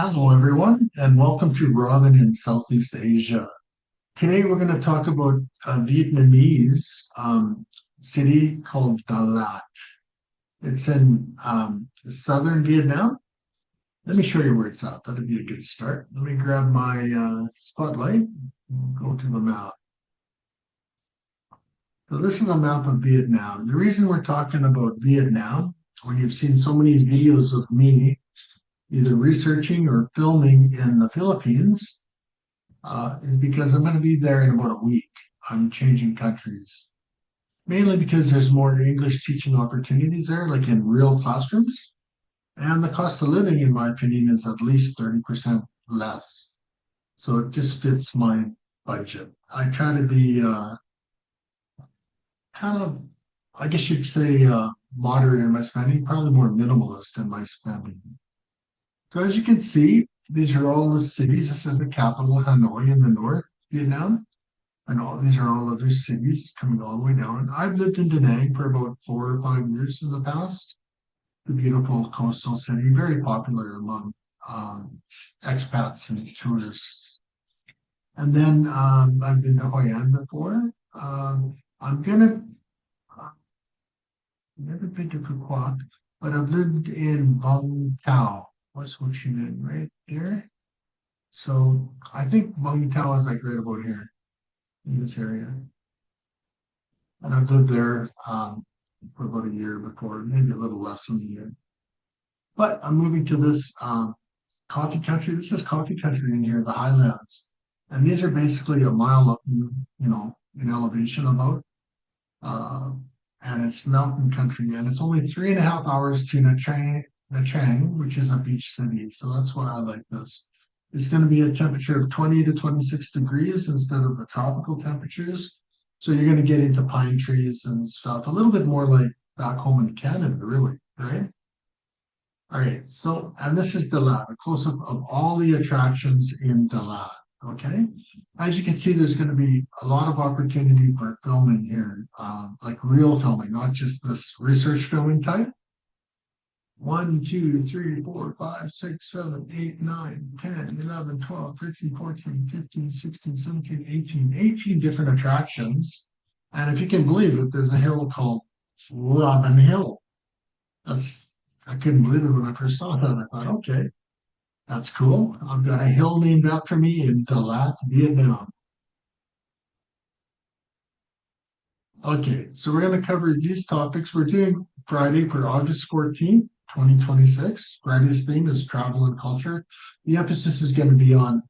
Hello, everyone, and welcome to Robin in Southeast Asia. Today, we're going to talk about a Vietnamese city called Dalat. It's in southern Vietnam. Let me show you where it's at. That'd be a good start. Let me grab my spotlight and go to the map. So this is a map of Vietnam. The reason we're talking about Vietnam, when you've seen so many videos of me either researching or filming in the Philippines, is because I'm going to be there in about a week. I'm changing countries, mainly because there's more English teaching opportunities there, like in real classrooms. And the cost of living, in my opinion, is at least 30% less. So it just fits my budget. I try to be kind of, I guess you'd say, moderate in my spending, probably more minimalist in my spending. So as you can see, these are all the cities. This is the capital, Hanoi, in the north, Vietnam. And all these are all other cities coming all the way down. I've lived in Da Nang for about 4 or 5 years in the past. The beautiful coastal city, very popular among expats and tourists. And then I've been to Hoi An before. I'm gonna never been to Phu Quoc, but I've lived in Vung Tau. What's Ho Chi Minh right there? So I think Vung Tau is like right about here in this area. And I've lived there for about a year before, maybe a little less than a year. But I'm moving to this coffee country. This is coffee country in here, the highlands. And these are basically a mile up, in elevation about. Uh, and it's mountain country. And it's only 3.5 hours to Nha Trang, which is a beach city. So that's why I like this. It's going to be a temperature of 20 to 26 degrees instead of the tropical temperatures. So you're going to get into pine trees and stuff, a little bit more like back home in Canada, really, right? All right, so, and this is Dalat, a close-up of all the attractions in Dalat, okay? As you can see, there's going to be a lot of opportunity for filming here, like real filming, not just this research filming type. 1, 2, 3, 4, 5, 6, 7, 8, 9, 10, 11, 12, 13, 14, 15, 16, 17, 18 different attractions. And if you can believe it, there's a hill called Robin Hill. That's I couldn't believe it when I first saw that. I thought, okay, that's cool. I've got a hill named after me in Dalat, Vietnam. Okay, so we're going to cover these topics. We're doing Friday for August 14th, 2026. Friday's theme is travel and culture. The emphasis is going to be on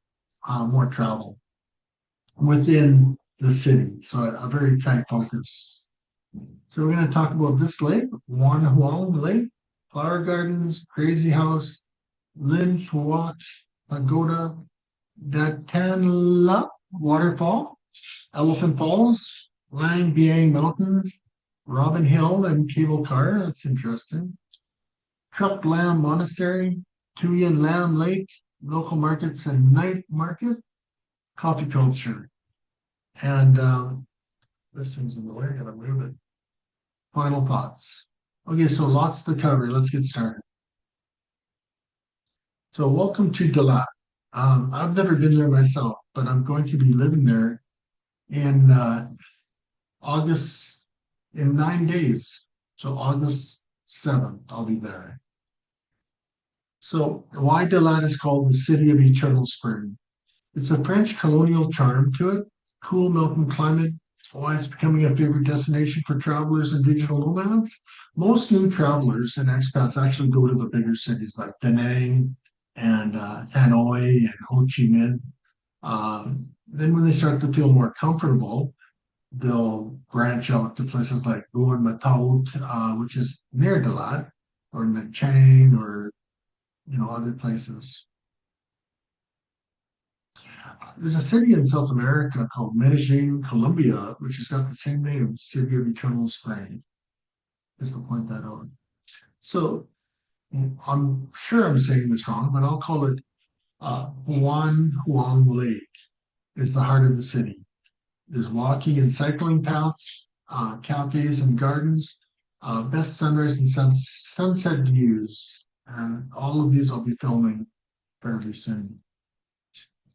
more travel within the city, so a very tight focus. So we're going to talk about this lake, Xuan Huong Lake, Flower Gardens, Crazy House, Lin Huat, Pagoda, Datanla Waterfall, Elephant Falls, Lang Biang Mountain, Robin Hill and Cable Car. That's interesting. Truck Lam Monastery, Tuyen Lam Lake, local markets and night market, coffee culture. And this thing's in the way, I gotta move it. Final thoughts. Okay, so lots to cover. Let's get started. So welcome to Dalat. I've never been there myself, but I'm going to be living there in August in 9 days. So August 7th, I'll be there. So why Dalat is called the city of eternal spring? It's a French colonial charm to it, cool mountain climate, why it's becoming a favorite destination for travelers and digital nomads. Most new travelers and expats actually go to the bigger cities like Da Nang and Hanoi and Ho Chi Minh. Then when they start to feel more comfortable, they'll branch out to places like Buon Ma Thuot, which is near Dalat, or Nha Trang, or other places. There's a city in South America called Medellin, Colombia, which has got the same name, City of Eternal Spring, just to point that out. So I'm sure I'm saying this wrong, but I'll call it Xuan Huong Lake is the heart of the city. There's walking and cycling paths, cafes and gardens, best sunrise and sunset views. And all of these I'll be filming fairly soon.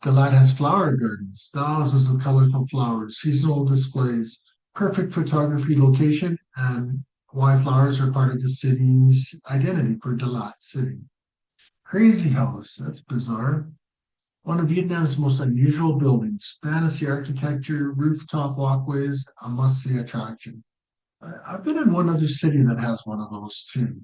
Dalat has flower gardens, thousands of colorful flowers, seasonal displays, perfect photography location, and why flowers are part of the city's identity for Dalat City. Crazy House, that's bizarre. One of Vietnam's most unusual buildings, fantasy architecture, rooftop walkways, a must-see attraction. I've been in one other city that has one of those too.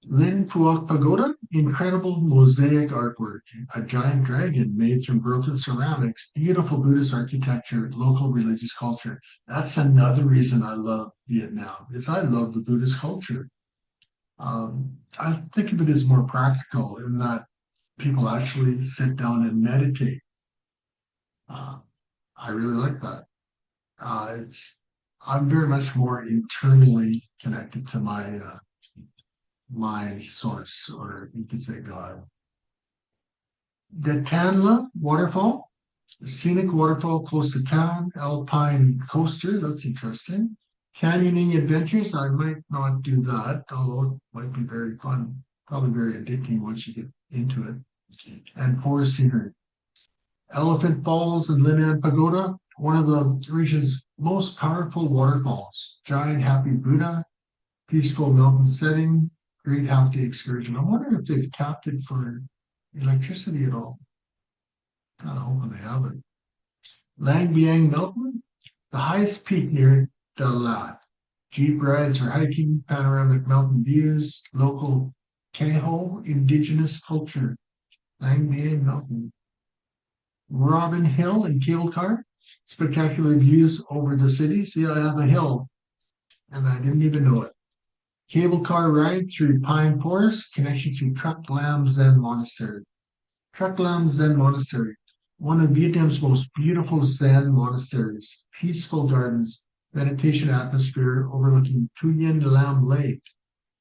Lin Phuoc Pagoda, incredible mosaic artwork, a giant dragon made from broken ceramics, beautiful Buddhist architecture, local religious culture. That's another reason I love Vietnam, is I love the Buddhist culture. I think of it as more practical in that people actually sit down and meditate. Uh, I really like that. It's I'm very much more internally connected to my source, or you could say God. The Tanla waterfall, a scenic waterfall close to town, alpine coaster, that's interesting. Canyoning adventures, I might not do that, although it might be very fun, probably very addicting once you get into it. And forest scenery. Elephant Falls and Linan Pagoda, one of the region's most powerful waterfalls. Giant happy Buddha, peaceful mountain setting, great half-day excursion. I wonder if they've tapped it for electricity at all. Kind of hoping they have it. Lang Biang Mountain, the highest peak near Dalat. Jeep rides or hiking, panoramic mountain views, local Keho indigenous culture. Lang Biang Mountain. Robin Hill and Cable Car, spectacular views over the city. See, I have a hill, and I didn't even know it. Cable car ride through pine forest, connection to Truc Lam Zen Monastery. Truc Lam Zen Monastery, one of Vietnam's most beautiful Zen monasteries, peaceful gardens, meditation atmosphere overlooking Tuyen Lam Lake.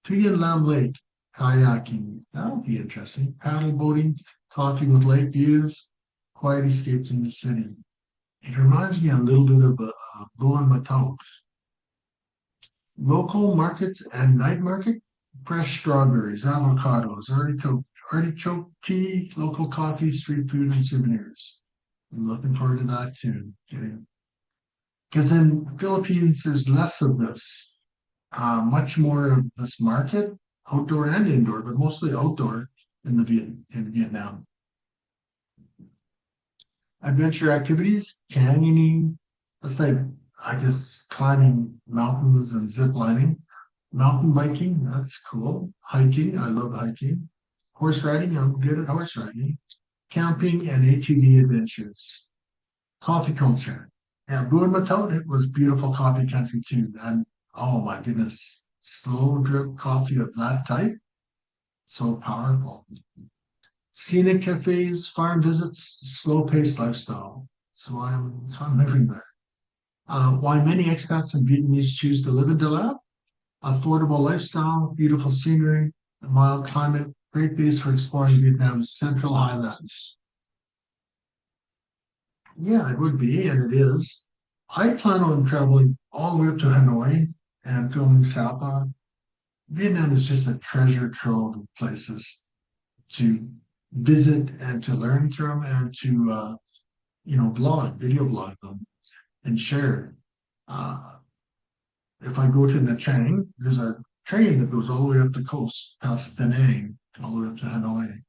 Tuyen Lam Lake, kayaking, that would be interesting. Paddle boating, coffee with lake views, quiet escapes in the city. It reminds me a little bit of Buon Matao. Local markets and night market, fresh strawberries, avocados, artichoke tea, local coffee, street food, and souvenirs. I'm looking forward to that too. Because in Philippines, there's less of this, much more of this market, outdoor and indoor, but mostly outdoor in Vietnam. Adventure activities, canyoning, let's say, I guess climbing mountains and zip lining, mountain biking, that's cool. Hiking, I love hiking. Horse riding, I'm good at horse riding. Camping and ATV adventures. Coffee culture. Yeah, Buon Matao, it was beautiful coffee country too. And oh my goodness, slow drip coffee of that type, so powerful. Scenic cafes, farm visits, slow-paced lifestyle. So I'm living there. Why many expats and Vietnamese choose to live in Dalat? Affordable lifestyle, beautiful scenery, a mild climate, great base for exploring Vietnam's central highlands. Yeah, it would be, and it is. I plan on traveling all the way up to Hanoi and filming Sapa. Vietnam is just a treasure trove of places to visit and to learn from and to video blog them and share. Uh, if I go to Nha Trang, there's a train that goes all the way up the coast past Da Nang, all the way up to Hanoi.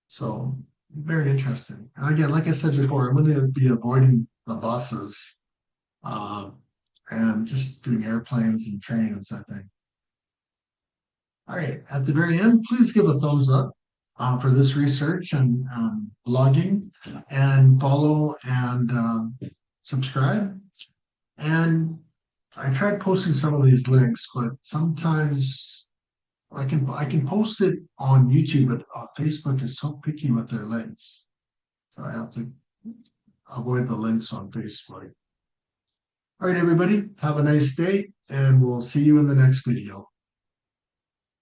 So very interesting. And again, like I said before, I'm going to be avoiding the buses uh, and just doing airplanes and trains, I think. All right, at the very end, please give a thumbs up for this research and blogging, and follow and subscribe. And I tried posting some of these links, but sometimes I can post it on YouTube, but Facebook is so picky with their links, so I have to avoid the links on Facebook. All right, everybody, have a nice day, and we'll see you in the next video.